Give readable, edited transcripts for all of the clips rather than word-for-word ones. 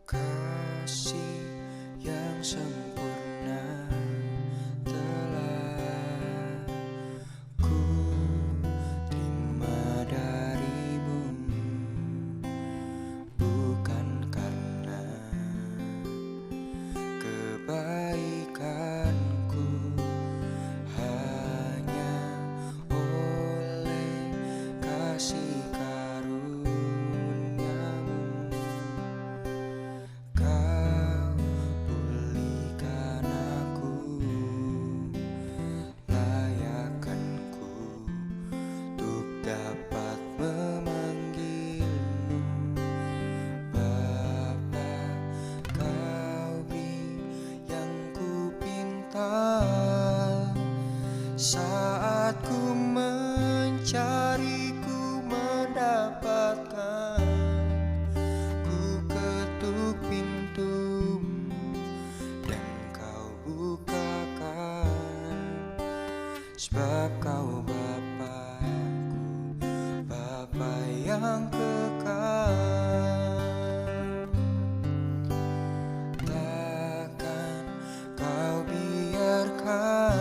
Kasih yang sempurna telah ku terima darimu, bukan karena kebaikanku, hanya oleh kasih karuniamu. Kau pulihkan aku, layakkanku untuk dapat memanggilmu Bapa. Kau beri yang ku pinta saat ku mencari, ku mendapatkan. Ku ketuk pintumu dan kau bukakan, sebab kau Bapakku, Bapa yang kekal. Takkan kau biarkan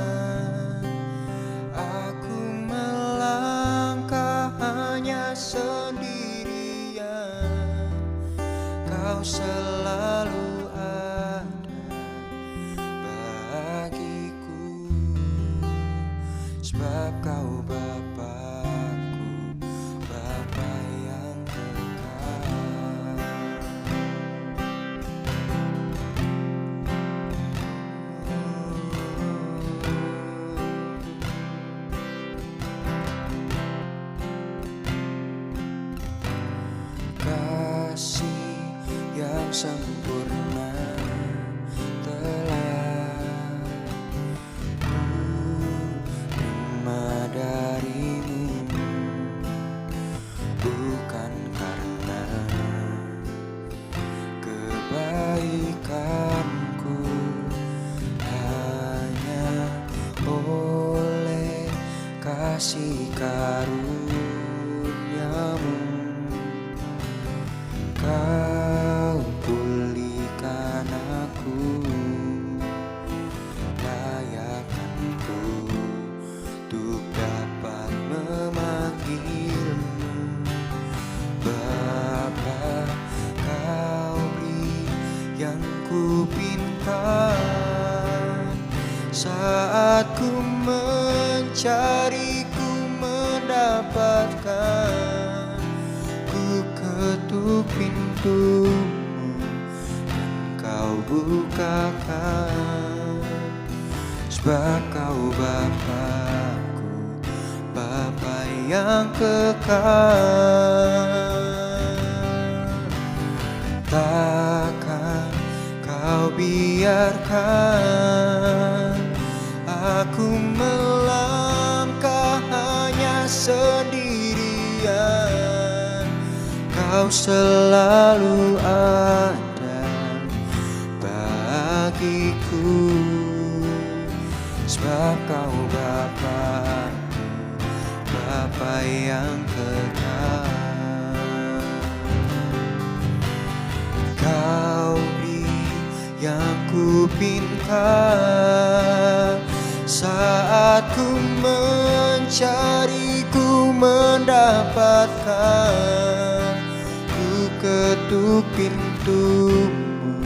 aku melangkah hanya sendirian. Kau selalu ada bagiku, sebab kau Bapakku, Bapa yang kekal. Kasih yang sempurna telah ku terima darimu, bukan karena kebaikanku, hanya oleh kasih karuniamu. Kau pulihkan aku, layakkanku untuk dapat memanggilmu Bapa. Kau beri yang ku pinta saat ku mencari, ku mendapatkan. Ku ketuk pintumu dan kau bukakan, sebab kau Bapakku, Bapa yang kekal. Takkan kau biarkan aku melangkah hanya sendirian. Kau selalu ada bagiku, sebab kau Bapakku, Bapa yang kekal. Kau beri yang ku pinta saat ku mencari, ku mendapatkan. Ku ketuk pintumu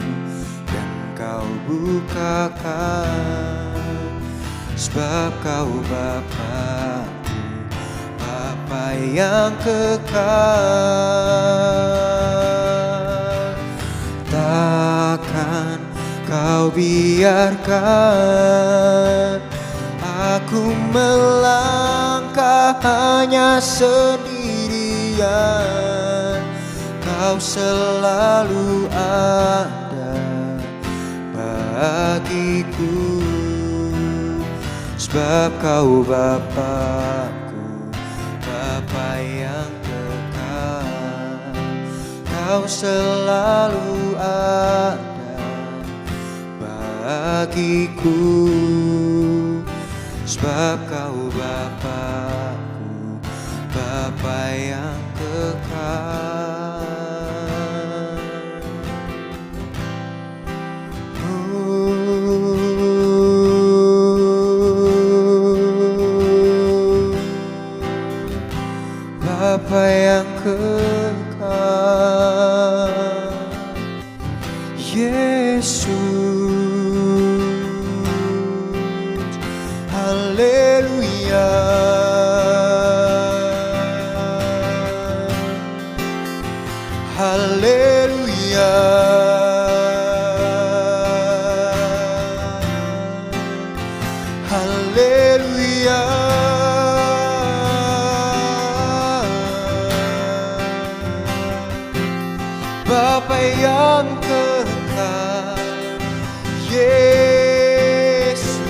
dan kau bukakan, sebab kau Bapakku, Bapa yang kekal. Takkan kau biarkan aku melangkah hanya sendirian. Kau selalu ada bagiku, sebab kau Bapakku, Bapa yang kekal. Kau selalu ada bagiku, sebab kau Bapakku, Bapa yang kekal. Haleluya. Haleluya. Bapa yang kekal, Yesus,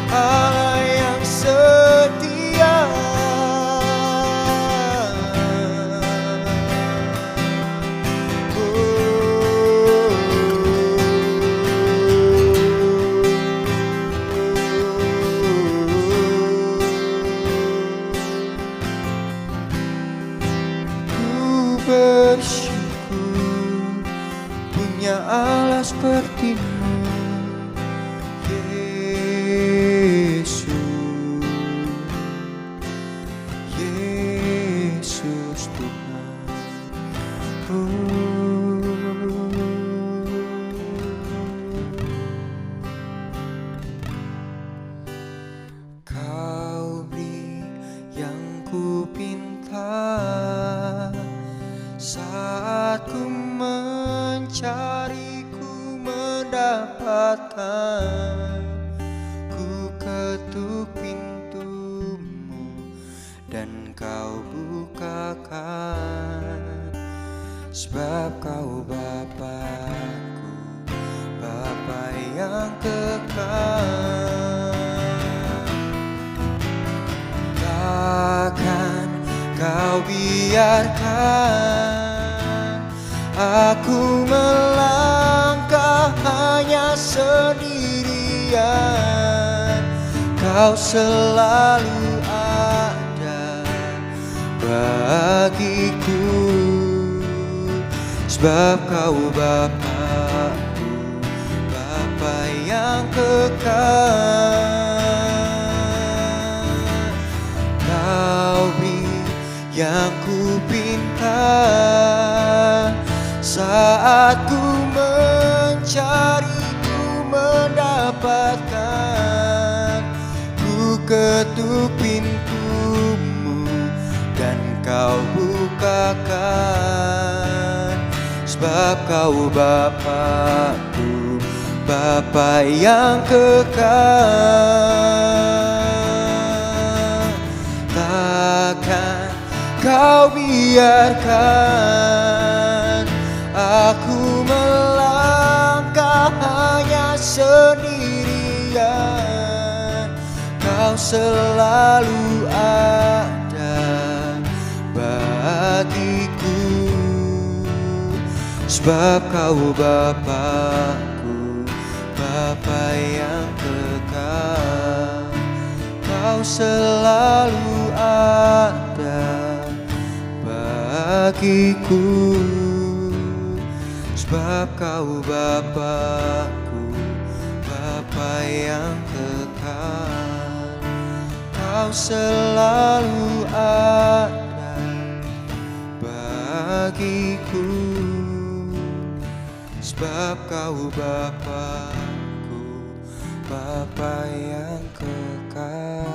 Allah yang setia. Bersyukur punya Allah seperti-Mu, Yesus, Yesus Tuhan. Kau beri yang ku pinta saat ku mencari, ku mendapatkan. Ku ketuk pintu-Mu dan Kau bukakan. Sebab Kau Bapa-Ku, Bapa yang kekal. Takkan Kau biarkan aku melangkah hanya sendirian. Kau selalu ada bagiku. Sebab Kau Bapa-Ku, Bapa yang kekal. Kau beri yang ku pinta saat ku mencari, ku mendapatkan. Ku ketuk pintu-Mu dan Kau bukakan. Sebab Kau Bapa-Ku, Bapa yang kekal. Takkan Kau biarkan aku melangkah hanya sendirian. Kau selalu ada bagiku. Sebab Kau Bapa-Ku, Bapa yang kekal. Kau selalu ada bagiku. Sebab Kau Bapa-Ku, Bapa yang kekal. Kau selalu ada bagiku. Sebab Kau Bapa-Ku, Bapa yang kekal.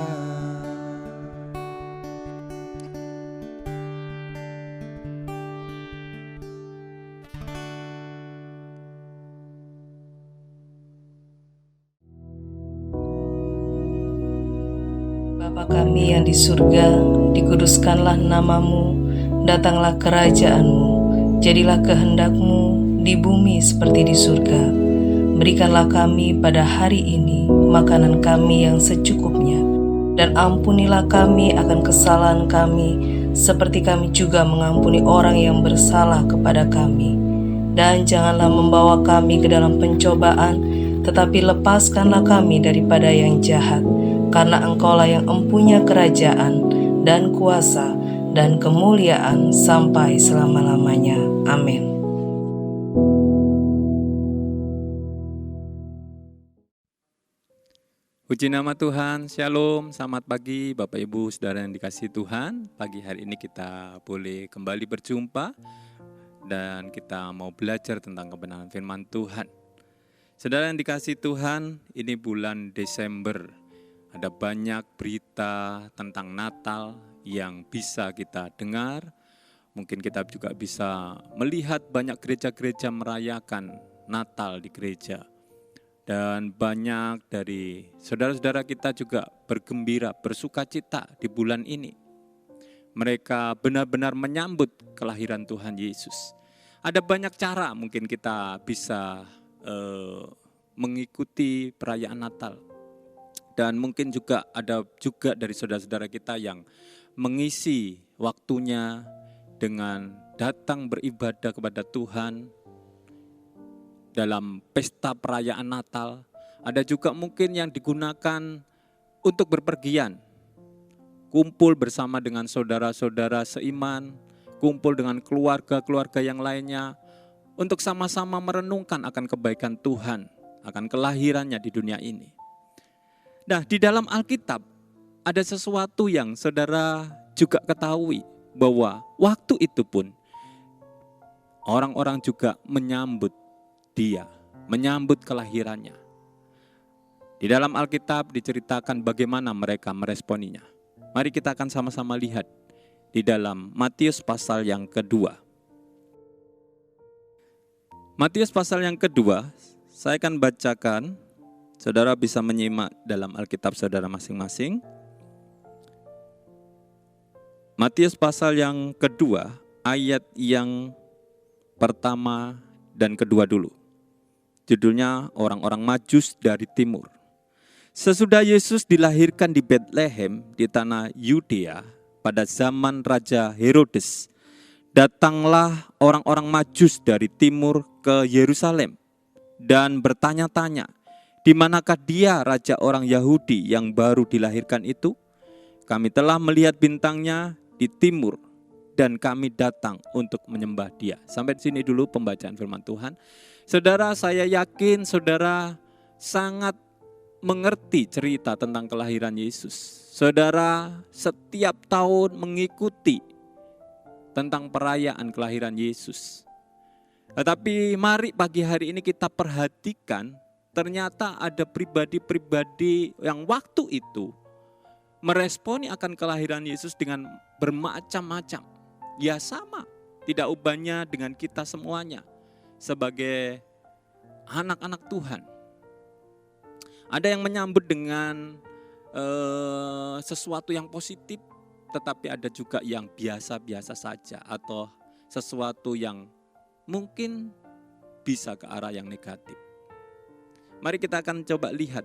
Bapa kami yang di surga, dikuduskanlah nama-Mu, datanglah kerajaan-Mu, jadilah kehendak-Mu di bumi seperti di surga. Berikanlah kami pada hari ini makanan kami yang secukupnya, dan ampunilah kami akan kesalahan kami, seperti kami juga mengampuni orang yang bersalah kepada kami. Dan janganlah membawa kami ke dalam pencobaan, tetapi lepaskanlah kami daripada yang jahat. Karena Engkaulah yang empunya kerajaan dan kuasa dan kemuliaan sampai selama-lamanya. Amin. Puji nama Tuhan, Shalom, selamat pagi Bapak Ibu Saudara yang dikasihi Tuhan. Pagi hari ini kita boleh kembali berjumpa dan kita mau belajar tentang kebenaran firman Tuhan. Saudara yang dikasihi Tuhan, ini bulan Desember. Ada banyak berita tentang Natal yang bisa kita dengar. Mungkin kita juga bisa melihat banyak gereja-gereja merayakan Natal di gereja. Dan banyak dari saudara-saudara kita juga bergembira, bersukacita di bulan ini. Mereka benar-benar menyambut kelahiran Tuhan Yesus. Ada banyak cara mungkin kita bisa mengikuti perayaan Natal. Dan mungkin juga ada juga dari saudara-saudara kita yang mengisi waktunya dengan datang beribadah kepada Tuhan dalam pesta perayaan Natal. Ada juga mungkin yang digunakan untuk berpergian, kumpul bersama dengan saudara-saudara seiman, kumpul dengan keluarga-keluarga yang lainnya, untuk sama-sama merenungkan akan kebaikan Tuhan, akan kelahirannya di dunia ini. Nah, di dalam Alkitab ada sesuatu yang saudara juga ketahui, bahwa waktu itu pun orang-orang juga menyambut dia, menyambut kelahirannya. Di dalam Alkitab diceritakan bagaimana mereka meresponinya. Mari kita akan sama-sama lihat di dalam Matius pasal yang kedua. Matius pasal yang kedua, saya akan bacakan, saudara bisa menyimak dalam Alkitab saudara masing-masing. Matius pasal yang kedua, ayat yang pertama dan kedua dulu. Judulnya orang-orang Majus dari timur. Sesudah Yesus dilahirkan di Betlehem di tanah Yudea pada zaman Raja Herodes, datanglah orang-orang Majus dari timur ke Yerusalem dan bertanya-tanya, di manakah dia raja orang Yahudi yang baru dilahirkan itu? Kami telah melihat bintangnya di timur dan kami datang untuk menyembah dia. Sampai di sini dulu pembacaan firman Tuhan. Saudara, saya yakin saudara sangat mengerti cerita tentang kelahiran Yesus. Saudara setiap tahun mengikuti tentang perayaan kelahiran Yesus. Tetapi mari pagi hari ini kita perhatikan, ternyata ada pribadi-pribadi yang waktu itu meresponi akan kelahiran Yesus dengan bermacam-macam. Ya sama, tidak ubahnya dengan kita semuanya sebagai anak-anak Tuhan. Ada yang menyambut dengan sesuatu yang positif, tetapi ada juga yang biasa-biasa saja atau sesuatu yang mungkin bisa ke arah yang negatif. Mari kita akan coba lihat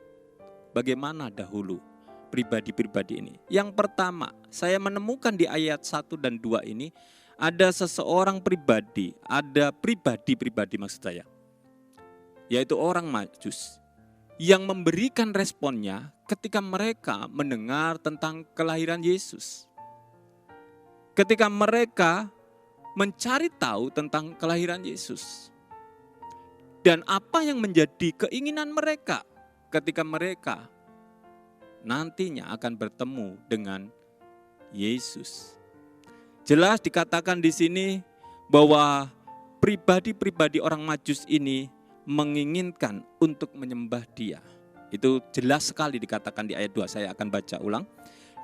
bagaimana dahulu pribadi-pribadi ini. Yang pertama, saya menemukan di ayat 1 dan 2 ini ada seseorang pribadi, ada pribadi-pribadi maksud saya, yaitu orang Majus yang memberikan responnya ketika mereka mendengar tentang kelahiran Yesus. Ketika mereka mencari tahu tentang kelahiran Yesus. Dan apa yang menjadi keinginan mereka ketika mereka nantinya akan bertemu dengan Yesus. Jelas dikatakan di sini bahwa pribadi-pribadi orang Majus ini menginginkan untuk menyembah dia. Itu jelas sekali dikatakan di ayat 2, saya akan baca ulang.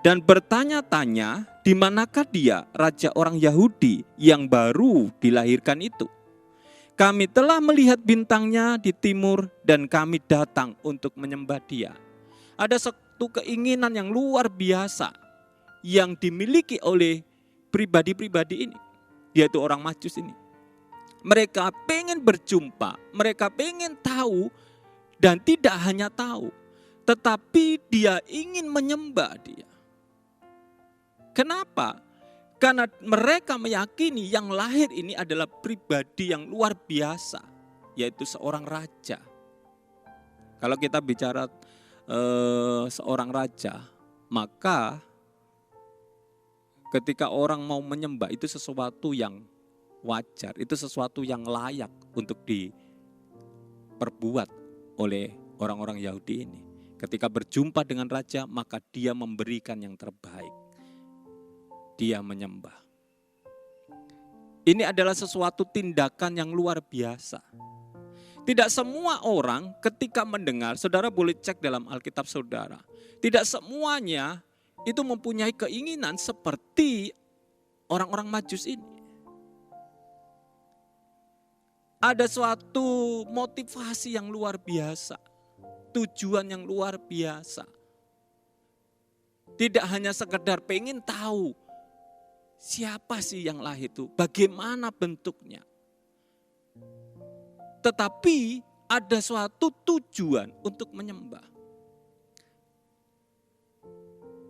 Dan bertanya-tanya, di manakah dia raja orang Yahudi yang baru dilahirkan itu? Kami telah melihat bintangnya di timur dan kami datang untuk menyembah dia. Ada satu keinginan yang luar biasa yang dimiliki oleh pribadi-pribadi ini, yaitu orang Majus ini. Mereka pengen berjumpa, mereka pengen tahu, dan tidak hanya tahu, tetapi dia ingin menyembah dia. Kenapa? Karena mereka meyakini yang lahir ini adalah pribadi yang luar biasa, yaitu seorang raja. Kalau kita bicara seorang raja, maka ketika orang mau menyembah itu sesuatu yang wajar, itu sesuatu yang layak untuk diperbuat oleh orang-orang Yahudi ini. Ketika berjumpa dengan raja, maka dia memberikan yang terbaik. Dia menyembah. Ini adalah sesuatu tindakan yang luar biasa. Tidak semua orang ketika mendengar, saudara boleh cek dalam Alkitab saudara. Tidak semuanya itu mempunyai keinginan seperti orang-orang Majus ini. Ada suatu motivasi yang luar biasa, tujuan yang luar biasa. Tidak hanya sekedar pengen tahu siapa sih yang lahir itu, bagaimana bentuknya. Tetapi ada suatu tujuan untuk menyembah.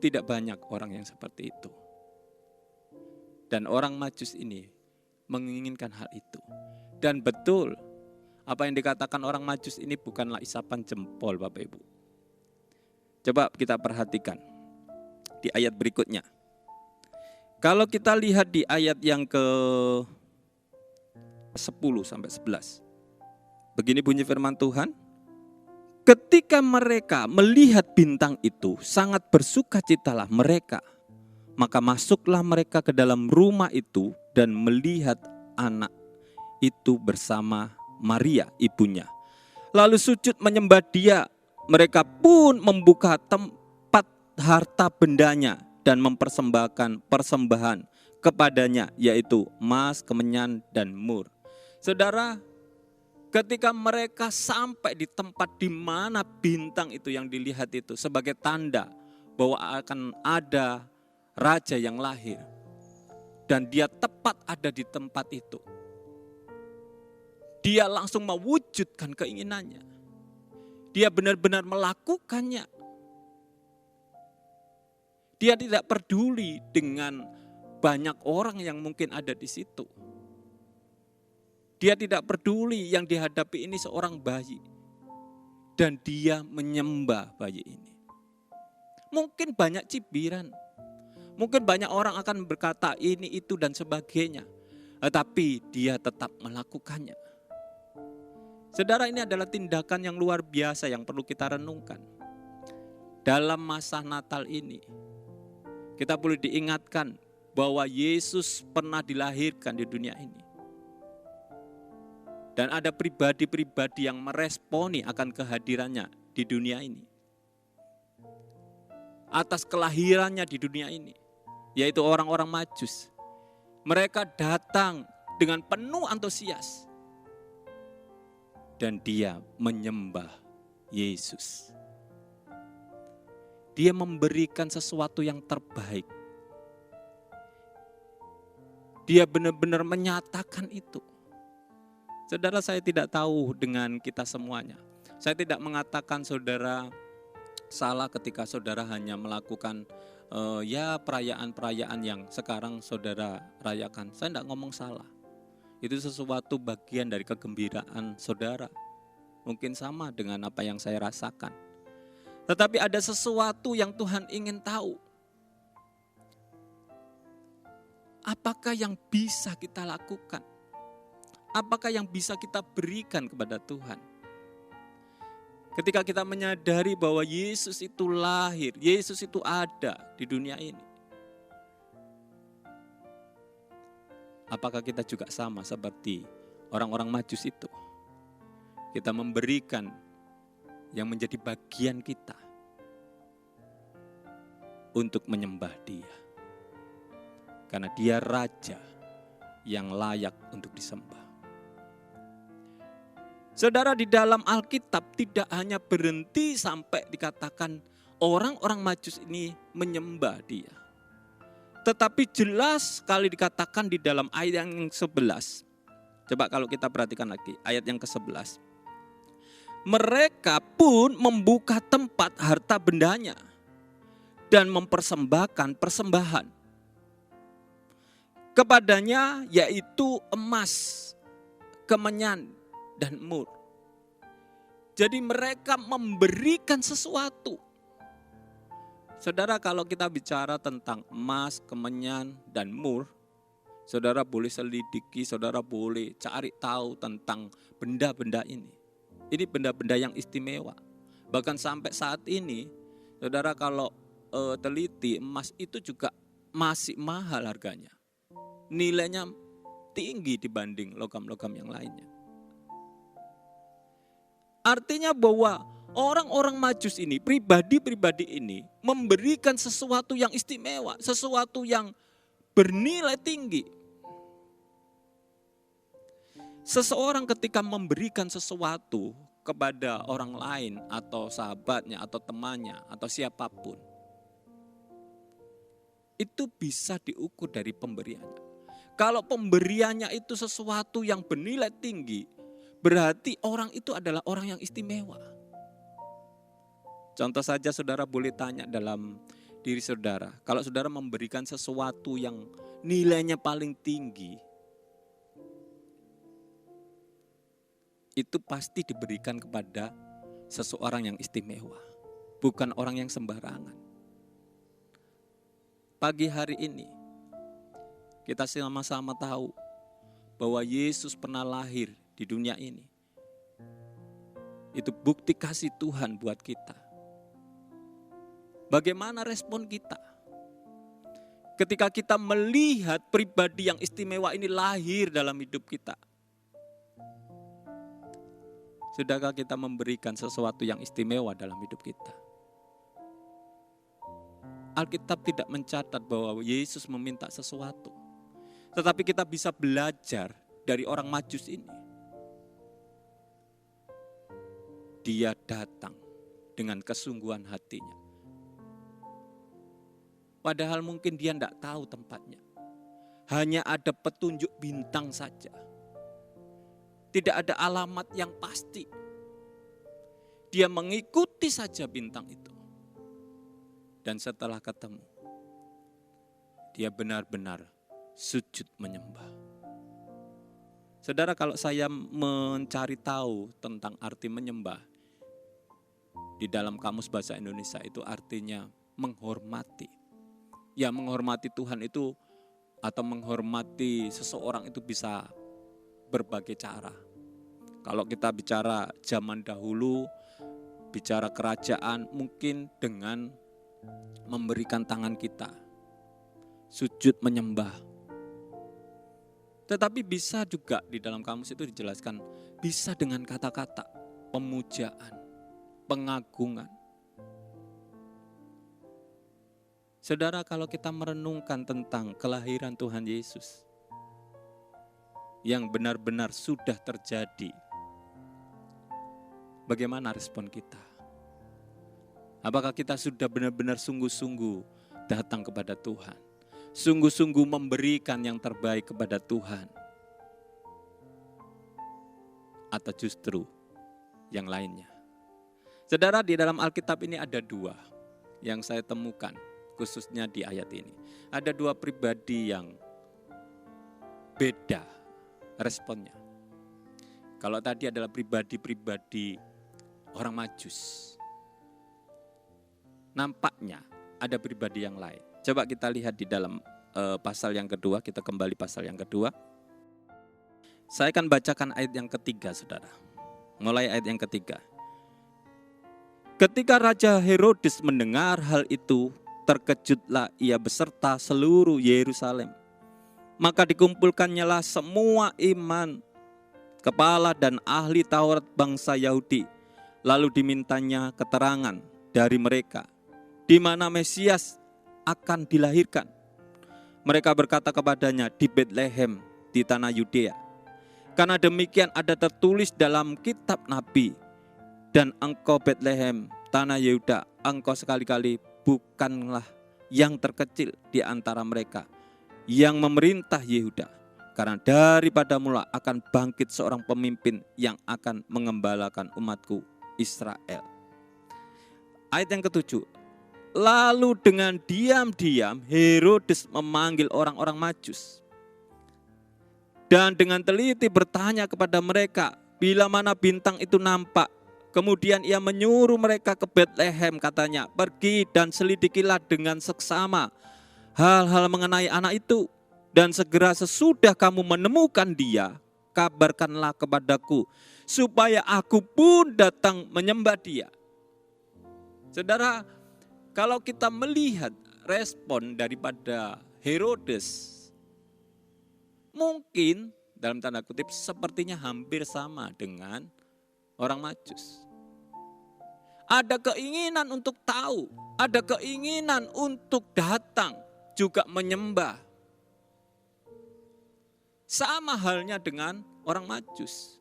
Tidak banyak orang yang seperti itu. Dan orang Majus ini menginginkan hal itu. Dan betul, apa yang dikatakan orang Majus ini bukanlah isapan jempol, Bapak Ibu. Coba kita perhatikan di ayat berikutnya. Kalau kita lihat di ayat yang ke 10 sampai 11. Begini bunyi firman Tuhan. Ketika mereka melihat bintang itu, sangat bersukacitalah mereka. Maka masuklah mereka ke dalam rumah itu dan melihat anak itu bersama Maria ibunya. Lalu sujud menyembah dia. Mereka pun membuka tempat harta bendanya dan mempersembahkan persembahan kepadanya, yaitu emas, kemenyan, dan mur. Saudara, ketika mereka sampai di tempat di mana bintang itu yang dilihat itu sebagai tanda bahwa akan ada raja yang lahir. Dan dia tepat ada di tempat itu. Dia langsung mewujudkan keinginannya. Dia benar-benar melakukannya. Dia tidak peduli dengan banyak orang yang mungkin ada di situ. Dia tidak peduli yang dihadapi ini seorang bayi. Dan dia menyembah bayi ini. Mungkin banyak cibiran. Mungkin banyak orang akan berkata ini, itu, dan sebagainya. Tetapi dia tetap melakukannya. Saudara, ini adalah tindakan yang luar biasa yang perlu kita renungkan. Dalam masa Natal ini, kita perlu diingatkan bahwa Yesus pernah dilahirkan di dunia ini. Dan ada pribadi-pribadi yang meresponi akan kehadirannya di dunia ini. Atas kelahirannya di dunia ini, yaitu orang-orang Majus. Mereka datang dengan penuh antusias. Dan dia menyembah Yesus. Dia memberikan sesuatu yang terbaik. Dia benar-benar menyatakan itu. Saudara, saya tidak tahu dengan kita semuanya. Saya tidak mengatakan saudara salah ketika saudara hanya melakukan perayaan-perayaan yang sekarang saudara rayakan. Saya tidak ngomong salah. Itu sesuatu bagian dari kegembiraan saudara. Mungkin sama dengan apa yang saya rasakan. Tetapi ada sesuatu yang Tuhan ingin tahu. Apakah yang bisa kita lakukan? Apakah yang bisa kita berikan kepada Tuhan? Ketika kita menyadari bahwa Yesus itu lahir, Yesus itu ada di dunia ini. Apakah kita juga sama seperti orang-orang Majus itu? Kita memberikan yang menjadi bagian kita untuk menyembah Dia. Karena Dia Raja yang layak untuk disembah. Saudara, di dalam Alkitab tidak hanya berhenti sampai dikatakan orang-orang Majus ini menyembah Dia. Tetapi jelas sekali dikatakan di dalam ayat yang 11. Coba kalau kita perhatikan lagi ayat yang ke-11. Mereka pun membuka tempat harta bendanya dan mempersembahkan persembahan kepadanya, yaitu emas, kemenyan, dan mur. Jadi mereka memberikan sesuatu. Saudara, kalau kita bicara tentang emas, kemenyan, dan mur, saudara boleh selidiki, saudara boleh cari tahu tentang benda-benda ini. Ini benda-benda yang istimewa. Bahkan sampai saat ini, saudara kalau teliti, emas itu juga masih mahal harganya. Nilainya tinggi dibanding logam-logam yang lainnya. Artinya bahwa Orang-orang Majus ini, pribadi-pribadi ini memberikan sesuatu yang istimewa, sesuatu yang bernilai tinggi. Seseorang ketika memberikan sesuatu kepada orang lain atau sahabatnya atau temannya atau siapapun, itu bisa diukur dari pemberiannya. Kalau pemberiannya itu sesuatu yang bernilai tinggi, berarti orang itu adalah orang yang istimewa. Contoh saja saudara boleh tanya dalam diri saudara, kalau saudara memberikan sesuatu yang nilainya paling tinggi, itu pasti diberikan kepada seseorang yang istimewa, bukan orang yang sembarangan. Pagi hari ini, kita sama-sama tahu bahwa Yesus pernah lahir di dunia ini. Itu bukti kasih Tuhan buat kita. Bagaimana respon kita? Ketika kita melihat pribadi yang istimewa ini lahir dalam hidup kita. Sudahkah kita memberikan sesuatu yang istimewa dalam hidup kita? Alkitab tidak mencatat bahwa Yesus meminta sesuatu. Tetapi kita bisa belajar dari orang Majus ini. Dia datang dengan kesungguhan hatinya. Padahal mungkin dia tidak tahu tempatnya. Hanya ada petunjuk bintang saja. Tidak ada alamat yang pasti. Dia mengikuti saja bintang itu. Dan setelah ketemu, dia benar-benar sujud menyembah. Saudara, kalau saya mencari tahu tentang arti menyembah, di dalam Kamus Bahasa Indonesia itu artinya menghormati. Ya, menghormati Tuhan itu atau menghormati seseorang itu bisa berbagai cara. Kalau kita bicara zaman dahulu, bicara kerajaan, mungkin dengan memberikan tangan kita, sujud menyembah. Tetapi bisa juga di dalam kamus itu dijelaskan, bisa dengan kata-kata, pemujaan, pengagungan. Saudara, kalau kita merenungkan tentang kelahiran Tuhan Yesus yang benar-benar sudah terjadi, bagaimana respon kita? Apakah kita sudah benar-benar sungguh-sungguh datang kepada Tuhan? Sungguh-sungguh memberikan yang terbaik kepada Tuhan? Atau justru yang lainnya? Saudara, di dalam Alkitab ini ada dua yang saya temukan, khususnya di ayat ini. Ada dua pribadi yang beda responnya. Kalau tadi adalah pribadi-pribadi orang Majus, nampaknya ada pribadi yang lain. Coba kita lihat di dalam pasal yang kedua, kita kembali pasal yang kedua. Saya akan bacakan ayat yang ketiga, saudara. Mulai ayat yang ketiga. Ketika Raja Herodes mendengar hal itu, terkejutlah ia beserta seluruh Yerusalem. Maka dikumpulkannyalah semua imam, kepala dan ahli Taurat bangsa Yahudi. Lalu dimintanya keterangan dari mereka, di mana Mesias akan dilahirkan. Mereka berkata kepadanya, di Betlehem, di tanah Yudea. Karena demikian ada tertulis dalam kitab Nabi, dan engkau Betlehem, tanah Yehuda, engkau sekali-kali bukanlah yang terkecil di antara mereka yang memerintah Yehuda. Karena daripada mula akan bangkit seorang pemimpin yang akan mengembalakan umatku Israel. Ayat yang ketujuh. Lalu dengan diam-diam Herodes memanggil orang-orang Majus. Dan dengan teliti bertanya kepada mereka, bila mana bintang itu nampak. Kemudian ia menyuruh mereka ke Betlehem, katanya, pergi dan selidikilah dengan seksama hal-hal mengenai anak itu. Dan segera sesudah kamu menemukan dia, kabarkanlah kepadaku, supaya aku pun datang menyembah dia. Saudara, kalau kita melihat respon daripada Herodes, mungkin dalam tanda kutip sepertinya hampir sama dengan orang Majus. Ada keinginan untuk tahu, ada keinginan untuk datang, juga menyembah. Sama halnya dengan orang Majus.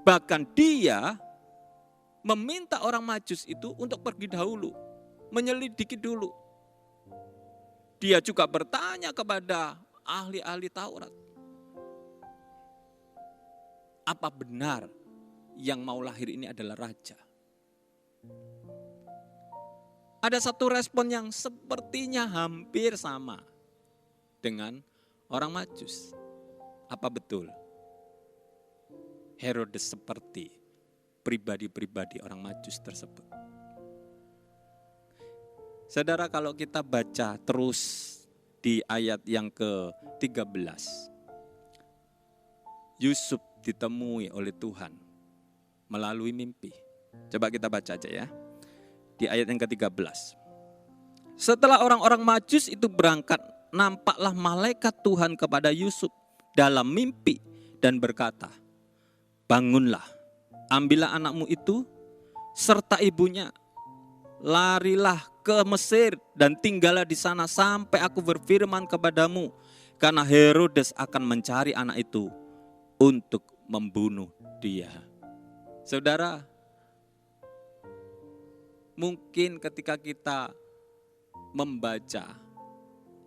Bahkan dia meminta orang Majus itu untuk pergi dahulu, menyelidiki dulu. Dia juga bertanya kepada ahli-ahli Taurat. Apa benar yang mau lahir ini adalah raja? Ada satu respon yang sepertinya hampir sama dengan orang Majus. Apa betul Herodes seperti pribadi-pribadi orang Majus tersebut? Saudara, kalau kita baca terus di ayat yang ke-13, Yusuf ditemui oleh Tuhan melalui mimpi. Coba kita baca aja ya. Di ayat yang ke-13. Setelah orang-orang Majus itu berangkat, nampaklah malaikat Tuhan kepada Yusuf dalam mimpi dan berkata, bangunlah, ambillah anakmu itu serta ibunya, larilah ke Mesir dan tinggallah di sana sampai aku berfirman kepadamu, karena Herodes akan mencari anak itu untuk membunuh dia. Saudara, mungkin ketika kita membaca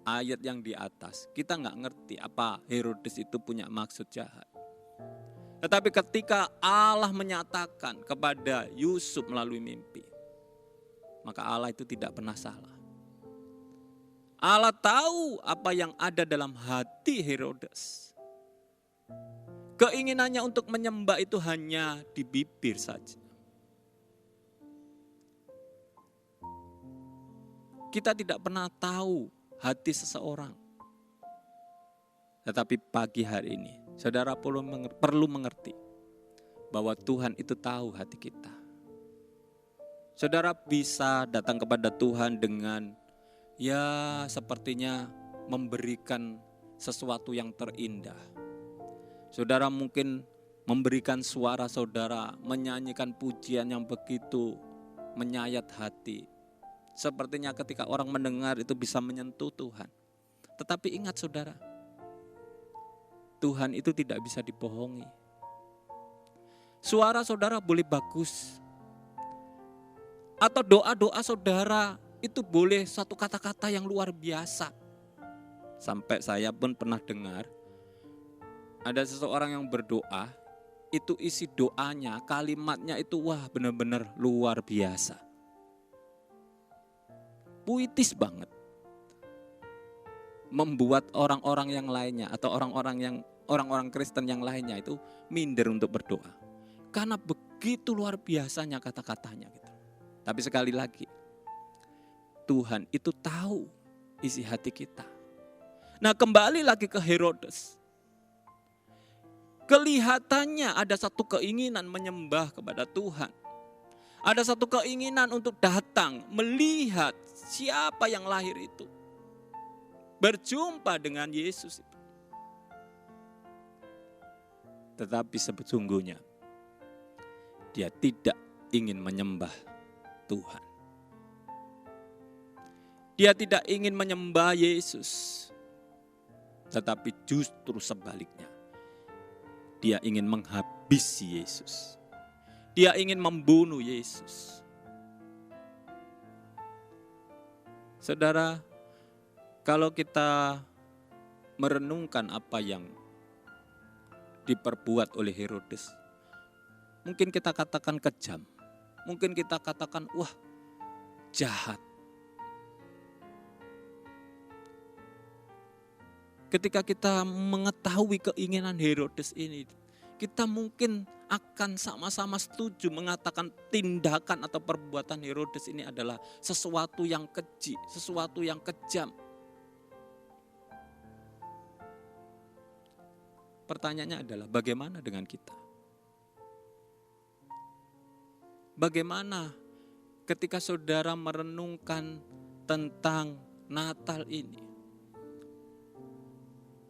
ayat yang di atas, kita nggak ngerti apa Herodes itu punya maksud jahat. Tetapi ketika Allah menyatakan kepada Yusuf melalui mimpi, maka Allah itu tidak pernah salah. Allah tahu apa yang ada dalam hati Herodes. Keinginannya untuk menyembah itu hanya di bibir saja. Kita tidak pernah tahu hati seseorang. Tetapi pagi hari ini, saudara perlu mengerti bahwa Tuhan itu tahu hati kita. Saudara bisa datang kepada Tuhan dengan ya sepertinya memberikan sesuatu yang terindah. Saudara mungkin memberikan suara saudara, menyanyikan pujian yang begitu menyayat hati. Sepertinya ketika orang mendengar itu bisa menyentuh Tuhan. Tetapi ingat saudara, Tuhan itu tidak bisa dibohongi. Suara saudara boleh bagus, atau doa-doa saudara itu boleh satu kata-kata yang luar biasa. Sampai saya pun pernah dengar, ada seseorang yang berdoa, itu isi doanya, kalimatnya itu wah benar-benar luar biasa. Puitis banget. Membuat orang-orang yang lainnya atau orang-orang Kristen yang lainnya itu minder untuk berdoa. Karena begitu luar biasanya kata-katanya gitu. Tapi sekali lagi, Tuhan itu tahu isi hati kita. Nah, kembali lagi ke Herodes. Kelihatannya ada satu keinginan menyembah kepada Tuhan. Ada satu keinginan untuk datang, melihat siapa yang lahir itu. Berjumpa dengan Yesus itu. Tetapi sesungguhnya dia tidak ingin menyembah Tuhan. Dia tidak ingin menyembah Yesus. Tetapi justru sebaliknya. Dia ingin menghabisi Yesus. Dia ingin membunuh Yesus. Saudara, kalau kita merenungkan apa yang diperbuat oleh Herodes, mungkin kita katakan kejam. Mungkin kita katakan, wah, jahat. Ketika kita mengetahui keinginan Herodes ini, kita mungkin akan sama-sama setuju mengatakan tindakan atau perbuatan Herodes ini adalah sesuatu yang keji, sesuatu yang kejam. Pertanyaannya adalah bagaimana dengan kita? Bagaimana ketika saudara merenungkan tentang Natal ini?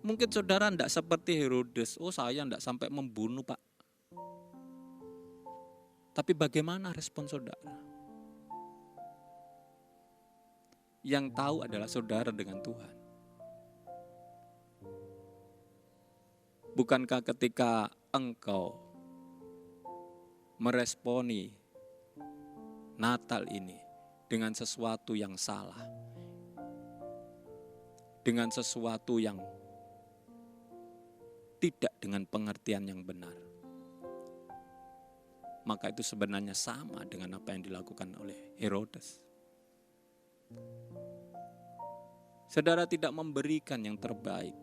Mungkin saudara tidak seperti Herodes, oh saya tidak sampai membunuh Pak. Tapi bagaimana respon saudara? Yang tahu adalah saudara dengan Tuhan. Bukankah ketika engkau meresponi Natal ini dengan sesuatu yang salah, dengan sesuatu yang tidak dengan pengertian yang benar, maka itu sebenarnya sama dengan apa yang dilakukan oleh Herodes. Saudara tidak memberikan yang terbaik.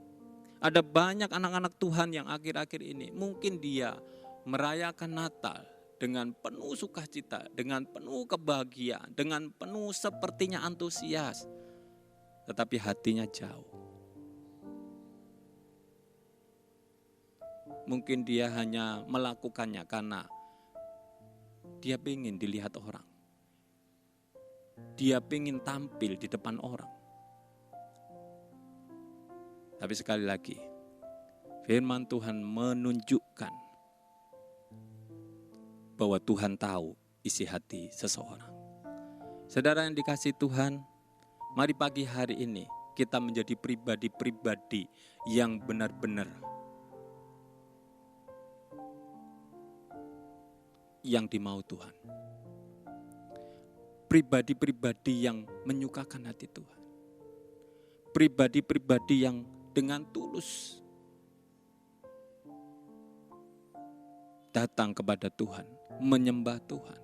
Ada banyak anak-anak Tuhan yang akhir-akhir ini mungkin dia merayakan Natal dengan penuh sukacita, dengan penuh kebahagiaan, dengan penuh sepertinya antusias, tetapi hatinya jauh. Mungkin dia hanya melakukannya karena dia ingin dilihat orang. Dia ingin tampil di depan orang. Tapi sekali lagi, firman Tuhan menunjukkan bahwa Tuhan tahu isi hati seseorang. Saudara yang dikasihi Tuhan, mari pagi hari ini kita menjadi pribadi-pribadi yang benar-benar yang dimau Tuhan. Pribadi-pribadi yang menyukakan hati Tuhan. Pribadi-pribadi yang dengan tulus datang kepada Tuhan, menyembah Tuhan.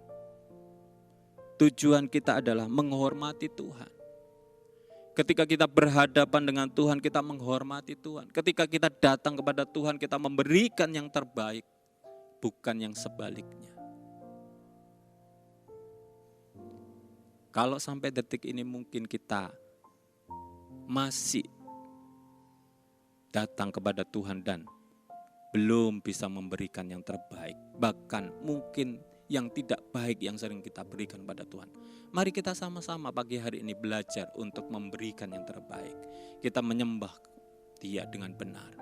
Tujuan kita adalah menghormati Tuhan. Ketika kita berhadapan dengan Tuhan, kita menghormati Tuhan. Ketika kita datang kepada Tuhan, kita memberikan yang terbaik, bukan yang sebaliknya. Kalau sampai detik ini mungkin kita masih datang kepada Tuhan dan belum bisa memberikan yang terbaik, bahkan mungkin yang tidak baik yang sering kita berikan pada Tuhan. Mari kita sama-sama pagi hari ini belajar untuk memberikan yang terbaik. Kita menyembah Dia dengan benar.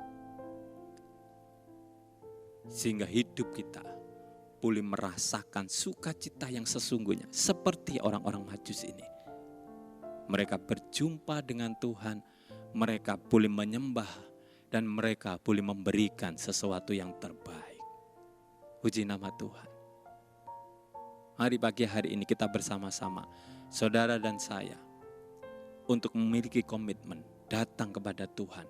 Sehingga hidup kita boleh merasakan sukacita yang sesungguhnya. Seperti orang-orang Majus ini. Mereka berjumpa dengan Tuhan, mereka boleh menyembah, dan mereka boleh memberikan sesuatu yang terbaik. Puji nama Tuhan. Mari pagi hari ini kita bersama-sama, saudara dan saya, untuk memiliki komitmen datang kepada Tuhan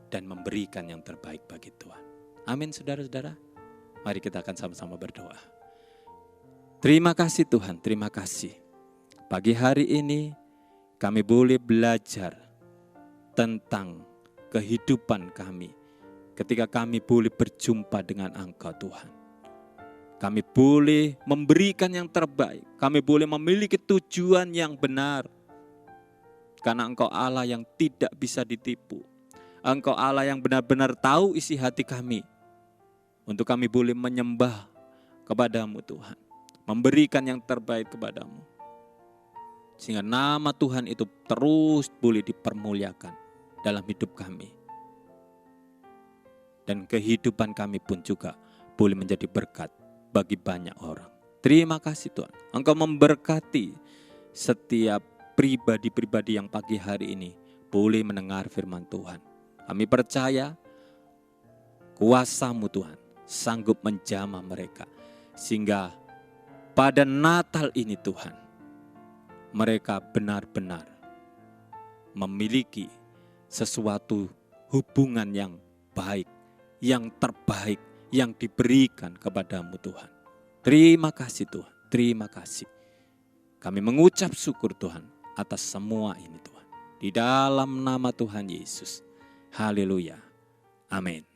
dan memberikan yang terbaik bagi Tuhan. Amin saudara-saudara. Mari kita akan sama-sama berdoa. Terima kasih Tuhan, terima kasih. Pagi hari ini kami boleh belajar tentang kehidupan kami ketika kami boleh berjumpa dengan Engkau Tuhan. Kami boleh memberikan yang terbaik. Kami boleh memiliki tujuan yang benar. Karena Engkau Allah yang tidak bisa ditipu. Engkau Allah yang benar-benar tahu isi hati kami. Untuk kami boleh menyembah kepada-Mu Tuhan. Memberikan yang terbaik kepada-Mu. Sehingga nama Tuhan itu terus boleh dipermuliakan dalam hidup kami. Dan kehidupan kami pun juga boleh menjadi berkat bagi banyak orang. Terima kasih Tuhan. Engkau memberkati setiap pribadi-pribadi yang pagi hari ini boleh mendengar firman Tuhan. Kami percaya kuasa-Mu Tuhan sanggup menjamah mereka. Sehingga pada Natal ini Tuhan, mereka benar-benar memiliki sesuatu hubungan yang baik, yang terbaik, yang diberikan kepada-Mu Tuhan. Terima kasih Tuhan, terima kasih. Kami mengucap syukur Tuhan atas semua ini Tuhan. Di dalam nama Tuhan Yesus. Haleluya. Amin.